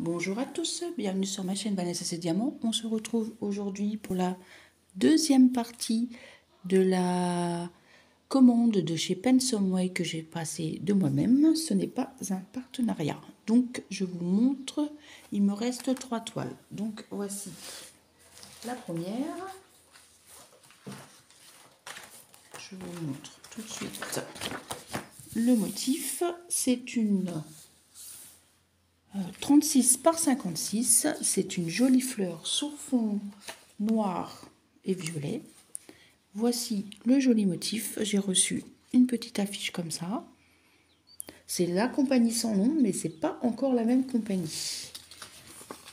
Bonjour à tous, bienvenue sur ma chaîne Vanessa C'est Diamant. On se retrouve aujourd'hui pour la deuxième partie de la commande de chez Pensomeway que j'ai passée de moi-même. Ce n'est pas un partenariat. Donc je vous montre, il me reste 3 toiles. Donc voici la première. Je vous montre tout de suite le motif. C'est une 36 par 56, c'est une jolie fleur sur fond noir et violet. Voici le joli motif. J'ai reçu une petite affiche comme ça. C'est la compagnie sans nom, mais c'est pas encore la même compagnie.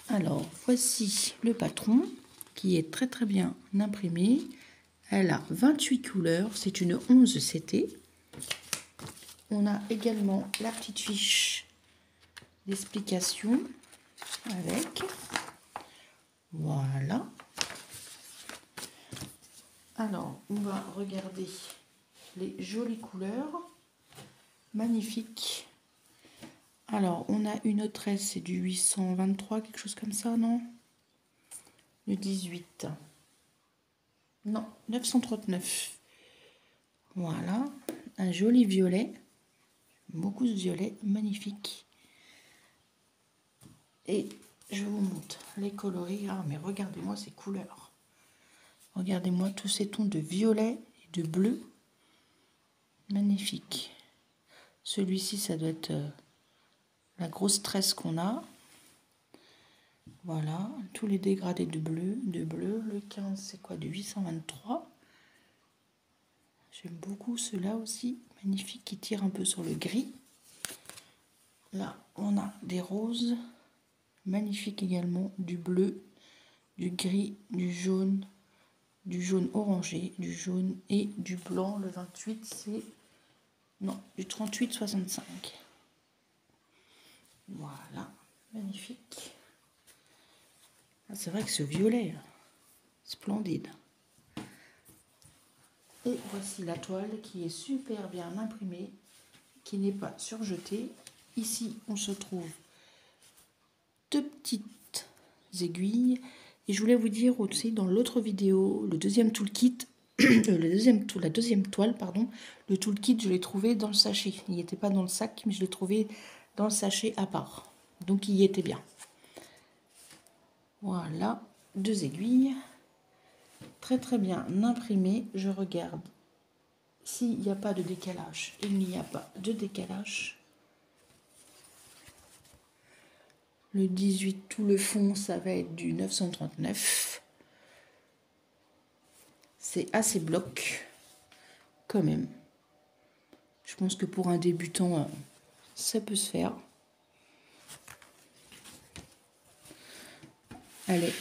Alors, voici le patron qui est très très bien imprimé. Elle a 28 couleurs, c'est une 11 CT. On a également la petite fiche d'explication avec. Voilà. Alors, on va regarder les jolies couleurs. Magnifiques. Alors, on a une autresse, c'est du 823, quelque chose comme ça, non? Le 18. Non, 939. Voilà. Un joli violet. Beaucoup de violet, magnifique. Et je vous montre les coloris. Ah, mais regardez-moi ces couleurs. Regardez-moi tous ces tons de violet et de bleu. Magnifique. Celui-ci, ça doit être la grosse tresse qu'on a. Voilà, tous les dégradés de bleu. Le 15, c'est quoi? Du 823. J'aime beaucoup ceux-là aussi. Magnifique, qui tire un peu sur le gris. Là, on a des roses. Magnifique également. Du bleu, du gris, du jaune orangé, du jaune et du blanc. Le 28, c'est... Non, du 38,65. Voilà, magnifique. Ah, c'est vrai que ce violet, splendide. Et voici la toile qui est super bien imprimée, qui n'est pas surjetée. Ici, on se trouve deux petites aiguilles. Et je voulais vous dire aussi, dans l'autre vidéo, le deuxième toolkit, la deuxième toile, pardon, le toolkit, je l'ai trouvé dans le sachet. Il n'était pas dans le sac, mais je l'ai trouvé dans le sachet à part. Donc, il y était bien. Voilà, deux aiguilles. Très très bien imprimées. Je regarde s'il n'y a pas de décalage. Il n'y a pas de décalage. Le 18, tout le fond, ça va être du 939. C'est assez bloc, quand même. Je pense que pour un débutant, ça peut se faire. Elle est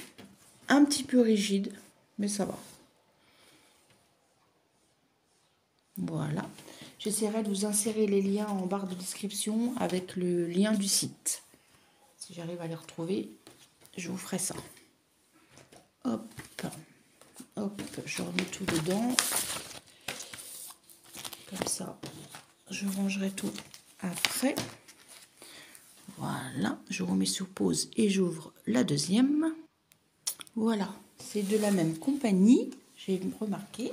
un petit peu rigide, mais ça va. Voilà. J'essaierai de vous insérer les liens en barre de description avec le lien du site. Si j'arrive à les retrouver, je vous ferai ça. Hop, hop, je remets tout dedans. Comme ça, je rangerai tout après. Voilà, je remets sur pause et j'ouvre la deuxième. Voilà, c'est de la même compagnie, j'ai remarqué.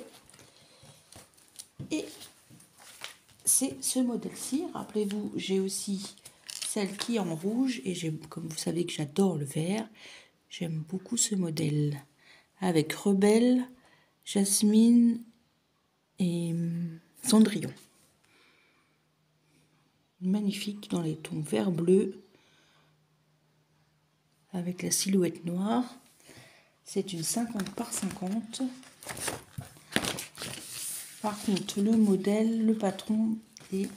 Et c'est ce modèle-ci. Rappelez-vous, j'ai aussi celle qui est en rouge. Et comme vous savez que j'adore le vert, j'aime beaucoup ce modèle. Avec Rebelle, Jasmine et Cendrillon. Magnifique dans les tons vert-bleu. Avec la silhouette noire. C'est une 50 par 50. Par contre, le modèle, le patron est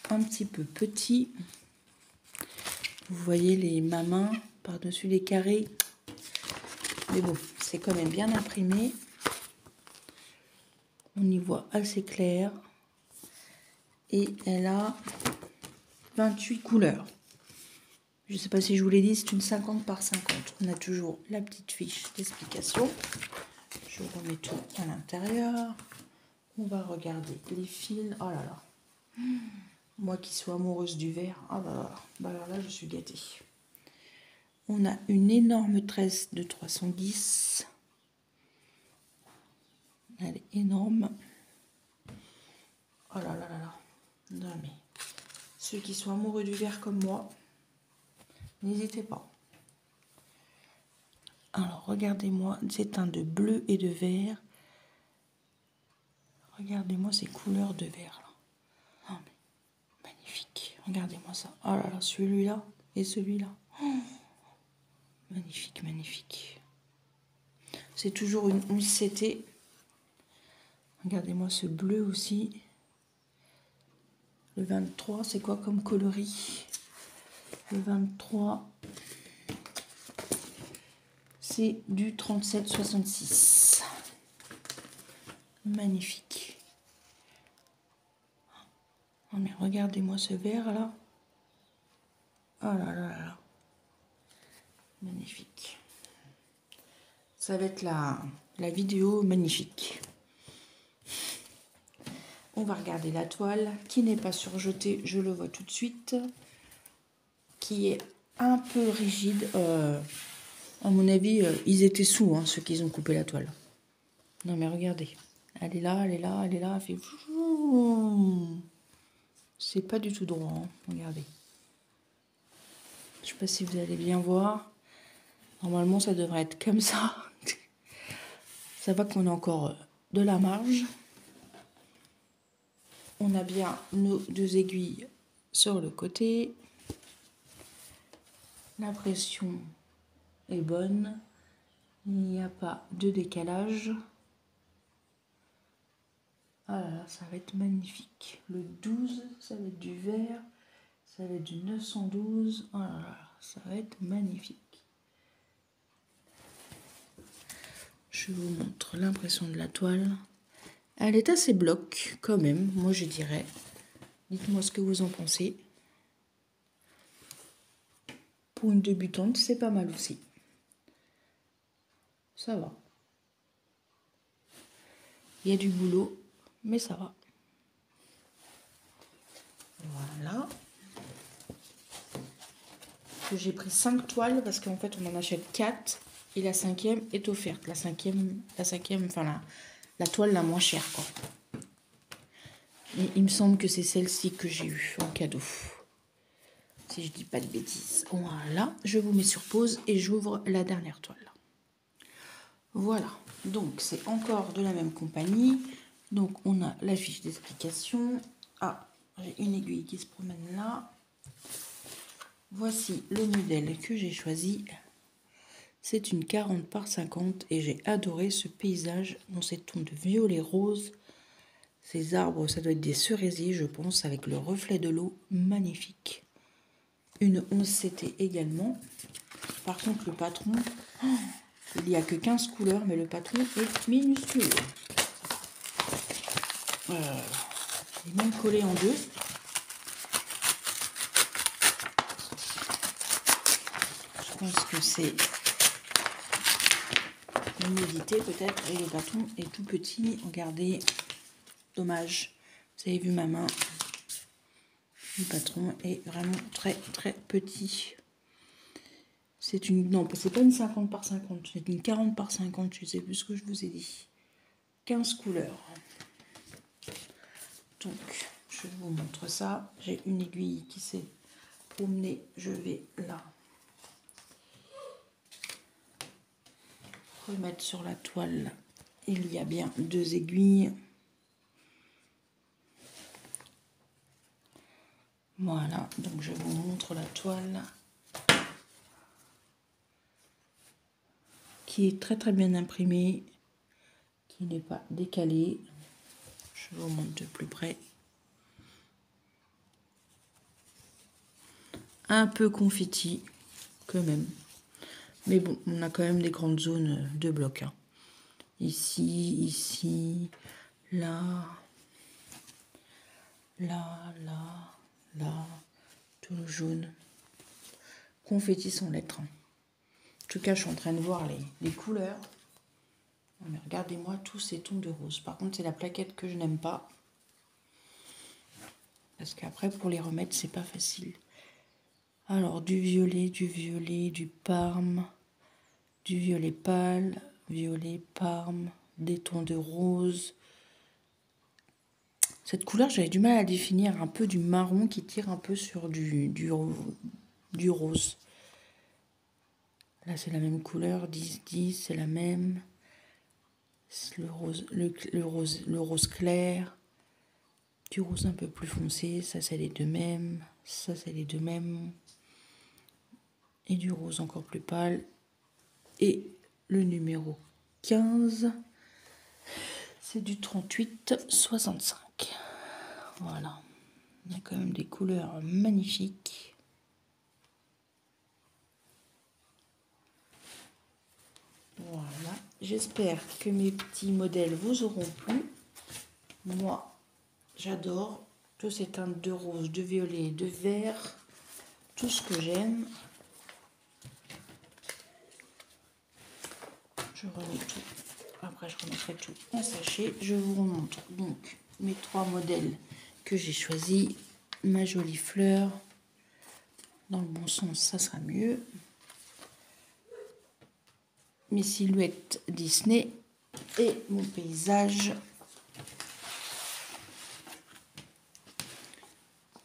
un petit peu petit. Vous voyez ma main par-dessus les carrés. Mais bon, c'est quand même bien imprimé. On y voit assez clair. Et elle a 28 couleurs. Je ne sais pas si je vous l'ai dit, c'est une 50 par 50. On a toujours la petite fiche d'explication. Je remets tout à l'intérieur. On va regarder les fils. Oh là là. Moi qui suis amoureuse du vert. Ah bah alors là, je suis gâtée. On a une énorme tresse de 310. Elle est énorme. Oh là là là là. Non mais, ceux qui sont amoureux du vert comme moi, n'hésitez pas. Alors, regardez-moi, c'est un de bleu et de vert. Regardez-moi ces couleurs de vert, là. Oh, mais magnifique. Regardez-moi ça. Oh là là, celui-là et celui-là. Oh, magnifique, magnifique. C'est toujours une housse été. Regardez-moi ce bleu aussi. Le 23, c'est quoi comme coloris? Le 23, c'est du 37,66. Magnifique. Oh mais regardez-moi ce vert là. Oh là là là là. Magnifique. Ça va être la vidéo magnifique. On va regarder la toile qui n'est pas surjetée, je le vois tout de suite. Qui est un peu rigide. À mon avis, ils étaient sous, hein, ceux qui ont coupé la toile. Non mais regardez. Elle est là, elle est là, elle est là. Elle fait... C'est pas du tout droit, hein. Regardez. Je sais pas si vous allez bien voir. Normalement, ça devrait être comme ça. Ça va qu'on a encore de la marge. On a bien nos deux aiguilles sur le côté. La pression est bonne. Il n'y a pas de décalage. Ah là là, ça va être magnifique. Le 12, ça va être du vert. Ça va être du 912. Oh là là, ça va être magnifique. Je vous montre l'impression de la toile. Elle est assez bloc quand même, moi je dirais. Dites-moi ce que vous en pensez. Pour une débutante, c'est pas mal aussi. Ça va. Il y a du boulot, mais ça va. Voilà. J'ai pris 5 toiles parce qu'en fait on en achète 4 et la 5e est offerte. La cinquième, enfin la toile la moins chère quoi. Et il me semble que c'est celle-ci que j'ai eue en cadeau. Si je dis pas de bêtises. Voilà, je vous mets sur pause et j'ouvre la dernière toile. Voilà, donc c'est encore de la même compagnie. Donc on a la fiche d'explication. Ah, j'ai une aiguille qui se promène là. Voici le modèle que j'ai choisi. C'est une 40 par 50 et j'ai adoré ce paysage dans ces tons de violet rose. Ces arbres, ça doit être des cerisiers, je pense, avec le reflet de l'eau magnifique. Une 11 CT également. Par contre, le patron, il n'y a que 15 couleurs, mais le patron est minuscule. Il est même collé en deux. Je pense que c'est une nudité peut-être. Et le patron est tout petit. Regardez, dommage. Vous avez vu ma main. Le patron est vraiment très très petit. C'est une... Non, c'est pas une 50 par 50. C'est une 40 par 50. Je sais plus ce que je vous ai dit. 15 couleurs. Donc, je vous montre ça. J'ai une aiguille qui s'est promenée. Je vais là remettre sur la toile. Il y a bien 2 aiguilles. Voilà, donc je vous montre la toile qui est très très bien imprimée, qui n'est pas décalée. Je vous montre de plus près. Un peu confetti quand même. Mais bon, on a quand même des grandes zones de blocs. Hein. Ici, ici, là, là, là, là, tout le jaune. Confetti sans lettres. En tout cas, je suis en train de voir les couleurs. Mais regardez-moi tous ces tons de rose. Par contre, c'est la plaquette que je n'aime pas. Parce qu'après, pour les remettre, c'est pas facile. Alors, du violet, du parme, du violet pâle, violet, parme, des tons de rose. Cette couleur, j'avais du mal à définir, un peu du marron qui tire un peu sur du rose. Là, c'est la même couleur, 10-10, c'est la même. Le rose clair, du rose un peu plus foncé, ça c'est les deux mêmes, ça c'est les deux mêmes. Et du rose encore plus pâle. Et le numéro 15, c'est du 38-65. Voilà. On a quand même des couleurs magnifiques. Voilà. J'espère que mes petits modèles vous auront plu. Moi, j'adore tous ces teintes de rose, de violet, de vert. Tout ce que j'aime. Je remets tout. Après, je remettrai tout en sachet. Je vous remontre donc mes 3 modèles que j'ai choisis. Ma jolie fleur. Dans le bon sens, ça sera mieux. Mes silhouettes Disney. Et mon paysage.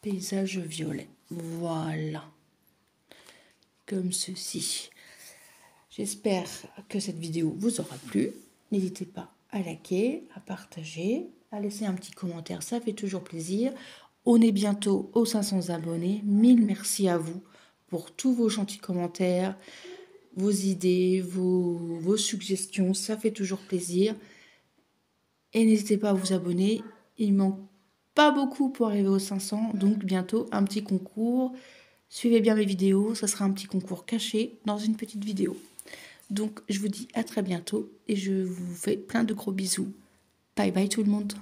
Paysage violet. Voilà. Comme ceci. J'espère que cette vidéo vous aura plu. N'hésitez pas à liker, à partager, à laisser un petit commentaire, ça fait toujours plaisir. On est bientôt aux 500 abonnés. 1000 merci à vous pour tous vos gentils commentaires, vos idées, vos suggestions, ça fait toujours plaisir. Et n'hésitez pas à vous abonner. Il manque pas beaucoup pour arriver aux 500, donc bientôt un petit concours. Suivez bien mes vidéos, ça sera un petit concours caché dans une petite vidéo. Donc, je vous dis à très bientôt et je vous fais plein de gros bisous. Bye bye tout le monde.